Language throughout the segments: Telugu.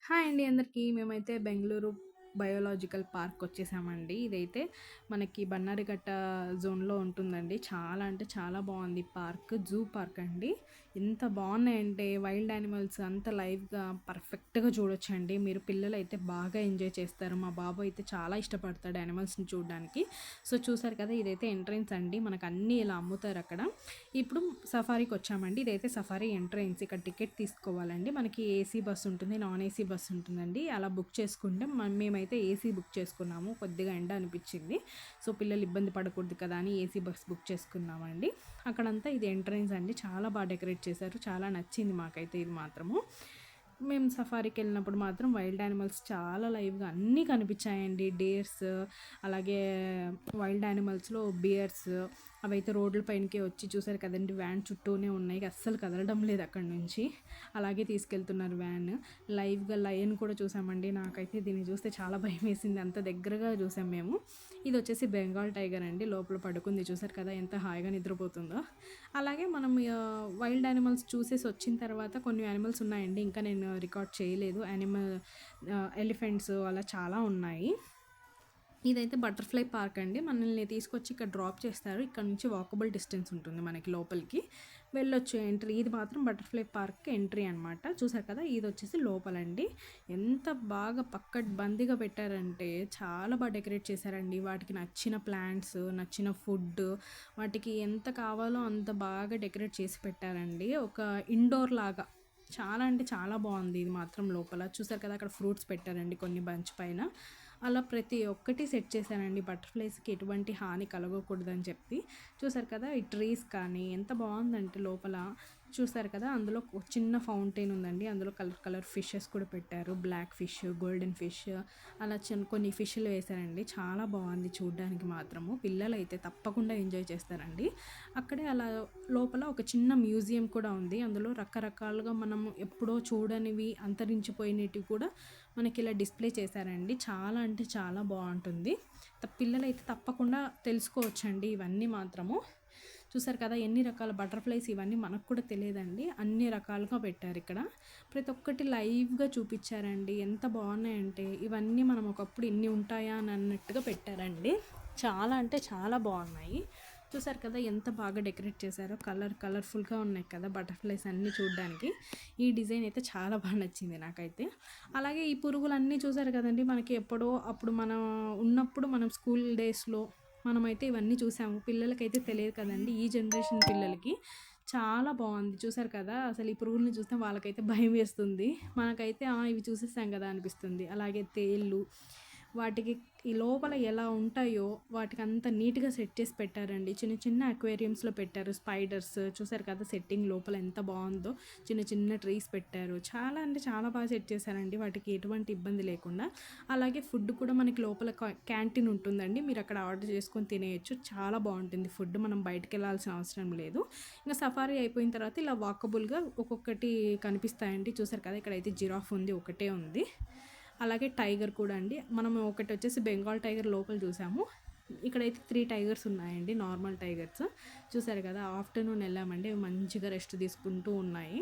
హాయ్ అండి అందరికీ. మేమైతే బెంగుళూరు బయోలాజికల్ పార్క్ వచ్చేసామండి. ఇదైతే మనకి బన్నారిఘట్ట జోన్‌లో ఉంటుందండి. చాలా అంటే చాలా బాగుంది పార్క్. జూ పార్క్ అండి. ఎంత బాగున్నాయంటే వైల్డ్ యానిమల్స్ అంతా లైవ్‌గా పర్ఫెక్ట్‌గా చూడొచ్చండి. మీరు పిల్లలైతే బాగా ఎంజాయ్ చేస్తారు. మా బాబు అయితే చాలా ఇష్టపడతాడు యానిమల్స్‌ని చూడడానికి. సో చూసారు కదా, ఇదైతే ఎంట్రన్స్ అండి. మనకు అన్నీ ఇలా అమ్ముతారు అక్కడ. ఇప్పుడు సఫారీకి వచ్చామండి. ఇదైతే సఫారీ ఎంట్రన్స్. ఇక్కడ టికెట్ తీసుకోవాలండి. మనకి ఏసీ బస్ ఉంటుంది, నాన్ ఏసీ బస్ ఉంటుందండి. అలా బుక్ చేసుకుంటే మేమైతే ఏసీ బుక్ చేసుకున్నాము. కొద్దిగా ఎండ అనిపించింది, సో పిల్లలు ఇబ్బంది పడకూడదు కదా అని ఏసీ బస్ బుక్ చేసుకున్నామండి. అక్కడంతా ఇది ఎంట్రన్స్ అండి. చాలా బాగా డెకరేట్ చేశారు. చాలా నచ్చింది మాకైతే ఇది మాత్రము. మేము సఫారీకి వెళ్ళినప్పుడు మాత్రం వైల్డ్ యానిమల్స్ చాలా లైవ్గా అన్నీ కనిపించాయండి. డేర్స్, అలాగే వైల్డ్ యానిమల్స్లో బియర్స్, అవైతే రోడ్ల పైనకే వచ్చి చూసారు కదండి. వ్యాన్ చుట్టూనే ఉన్నాయి, అస్సలు కదలడం లేదు అక్కడ నుంచి. అలాగే తీసుకెళ్తున్నారు వ్యాన్. లైవ్గా లయన్ కూడా చూసామండి. నాకైతే దీన్ని చూస్తే చాలా భయం వేసింది, అంత దగ్గరగా చూసాం మేము. ఇది వచ్చేసి బెంగాల్ టైగర్ అండి. లోపల పడుకుంది, చూసారు కదా ఎంత హాయిగా నిద్రపోతుందో. అలాగే మనం వైల్డ్ యానిమల్స్ చూసేసి వచ్చిన తర్వాత కొన్ని యానిమల్స్ ఉన్నాయండి, ఇంకా నేను రికార్డ్ చేయలేదు. ఎలిఫెంట్స్ అలా చాలా ఉన్నాయి. ఇదైతే బటర్ఫ్లై పార్క్ అండి. మనల్ని తీసుకొచ్చి ఇక్కడ డ్రాప్ చేస్తారు. ఇక్కడ నుంచి వాకబుల్ డిస్టెన్స్ ఉంటుంది మనకి, లోపలికి వెళ్ళొచ్చు ఎంట్రీ. ఇది మాత్రం బటర్ఫ్లై పార్క్ ఎంట్రీ అనమాట. చూసారు కదా, ఇది వచ్చేసి లోపలండి. ఎంత బాగా పక్కడ్బందీగా పెట్టారంటే చాలా బాగా డెకరేట్ చేశారండి. వాటికి నచ్చిన ప్లాంట్స్, నచ్చిన ఫుడ్, వాటికి ఎంత కావాలో అంత బాగా డెకరేట్ చేసి పెట్టారండి. ఒక ఇండోర్ లాగా చాలా అంటే చాలా బాగుంది ఇది మాత్రం. లోపల చూసారు కదా, అక్కడ ఫ్రూట్స్ పెట్టారండి కొన్ని బంచ్ పైన. అలా ప్రతి ఒక్కటి సెట్ చేశానండి. బటర్ఫ్లైస్కి ఎటువంటి హాని కలగకూడదని చెప్పి. చూసారు కదా, ఈ ట్రీస్ కానీ ఎంత బాగుందంటే లోపల. చూసారు కదా, అందులో చిన్న ఫౌంటైన్ ఉందండి. అందులో కలర్ కలర్ ఫిషెస్ కూడా పెట్టారు. బ్లాక్ ఫిష్, గోల్డెన్ ఫిష్, అలా కొన్ని ఫిష్లు వేశారండి. చాలా బాగుంది చూడడానికి మాత్రము. పిల్లలు అయితే తప్పకుండా ఎంజాయ్ చేస్తారండి. అక్కడే అలా లోపల ఒక చిన్న మ్యూజియం కూడా ఉంది. అందులో రకరకాలుగా మనం ఎప్పుడో చూడనివి, అంతరించిపోయినవి కూడా మనకి ఇలా డిస్ప్లే చేశారండి. చాలా అంటే చాలా బాగుంటుంది. పిల్లలైతే తప్పకుండా తెలుసుకోవచ్చండి ఇవన్నీ మాత్రము. చూసారు కదా ఎన్ని రకాల బటర్ఫ్లైస్, ఇవన్నీ మనకు కూడా తెలియదండి. అన్ని రకాలుగా పెట్టారు ఇక్కడ. ప్రతి ఒక్కటి లైవ్గా చూపించారండి. ఎంత బాగున్నాయంటే ఇవన్నీ మనం ఒకప్పుడు ఇన్ని ఉంటాయా అని అన్నట్టుగా పెట్టారండి. చాలా అంటే చాలా బాగున్నాయి. చూసారు కదా ఎంత బాగా డెకరేట్ చేశారో. కలర్ఫుల్గా ఉన్నాయి కదా బటర్ఫ్లైస్ అన్నీ చూడడానికి. ఈ డిజైన్ అయితే చాలా బాగా నచ్చింది నాకైతే. అలాగే ఈ పురుగులన్నీ చూసారు కదండి, మనకి ఎప్పుడో అప్పుడు మనం ఉన్నప్పుడు, మనం స్కూల్ డేస్లో మనమైతే ఇవన్నీ చూసాము. పిల్లలకైతే తెలియదు కదండి, ఈ జనరేషన్ పిల్లలకి. చాలా బాగుంది. చూసారు కదా, అసలు ఈ పురుగుల్ని చూస్తే వాళ్ళకైతే భయం వేస్తుంది. మనకైతే ఇవి చూసేసాం కదా అనిపిస్తుంది. అలాగే తేళ్ళు, వాటికి ఈ లోపల ఎలా ఉంటాయో వాటికి అంత నీట్గా సెట్ చేసి పెట్టారండి. చిన్న చిన్న అక్వేరియంస్లో పెట్టారు. స్పైడర్స్ చూసారు కదా, సెట్టింగ్ లోపల ఎంత బాగుందో. చిన్న చిన్న ట్రీస్ పెట్టారు. చాలా అంటే చాలా బాగా సెట్ చేశారండి, వాటికి ఎటువంటి ఇబ్బంది లేకుండా. అలాగే ఫుడ్ కూడా మనకి లోపల క్యాంటీన్ ఉంటుందండి. మీరు అక్కడ ఆర్డర్ చేసుకొని తినేయచ్చు. చాలా బాగుంటుంది ఫుడ్. మనం బయటకు వెళ్ళాల్సిన అవసరం లేదు. ఇంకా సఫారీ అయిపోయిన తర్వాత ఇలా వాకబుల్గా ఒక్కొక్కటి కనిపిస్తాయండి. చూసారు కదా, ఇక్కడైతే జిరాఫ్ ఉంది, ఒకటే ఉంది. అలాగే టైగర్ కూడా అండి. మనం ఒకటి వచ్చేసి బెంగాల్ టైగర్ లోపల చూసాము. ఇక్కడైతే 3 టైగర్స్ ఉన్నాయండి, నార్మల్ టైగర్స్. చూసారు కదా, ఆఫ్టర్నూన్ వెళ్ళామండి, మంచిగా రెస్ట్ తీసుకుంటూ ఉన్నాయి.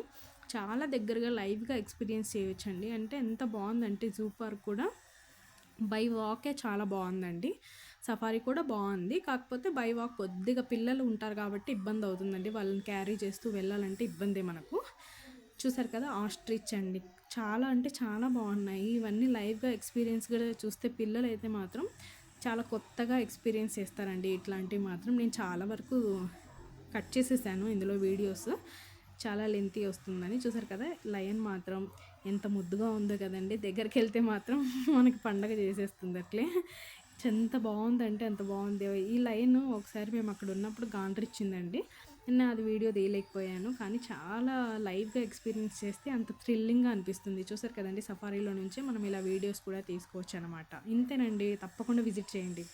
చాలా దగ్గరగా లైవ్గా ఎక్స్పీరియన్స్ చేయొచ్చండి. అంటే ఎంత బాగుందంటే జూ పార్క్ కూడా బై వాకే చాలా బాగుందండి. సఫారీ కూడా బాగుంది, కాకపోతే బై వాక్ కొద్దిగా పిల్లలు ఉంటారు కాబట్టి ఇబ్బంది అవుతుందండి. వాళ్ళని క్యారీ చేస్తూ వెళ్ళాలంటే ఇబ్బందే మనకు. చూసారు కదా, ఆస్ట్రిచ్ అండి. చాలా అంటే చాలా బాగున్నాయి. ఇవన్నీ లైవ్గా ఎక్స్పీరియన్స్ కూడా చూస్తే పిల్లలు అయితే మాత్రం చాలా కొత్తగా ఎక్స్పీరియన్స్ చేస్తారండి. ఇట్లాంటివి మాత్రం నేను చాలా వరకు కట్ చేసేసాను ఇందులో వీడియోస్, చాలా లెంతీ వస్తుందని. చూసారు కదా, లయన్ మాత్రం ఎంత ముద్దుగా ఉందో కదండి. దగ్గరికి వెళ్తే మాత్రం మనకి పండగ చేసేస్తుంది అట్లే. ఎంత బాగుందంటే అంత బాగుంది. ఈ లయన్ ఒకసారి మేము అక్కడ ఉన్నప్పుడు గాండ్రిచ్చిందండి. నేను అది వీడియో తీయలేకపోయాను, కానీ చాలా లైవ్గా ఎక్స్పీరియన్స్ చేస్తే అంత థ్రిల్లింగ్గా అనిపిస్తుంది. చూసారు కదండి, సఫారీలో నుంచే మనం ఇలా వీడియోస్ కూడా తీసుకోవచ్చు అనమాట. ఇంతేనండి, తప్పకుండా విజిట్ చేయండి.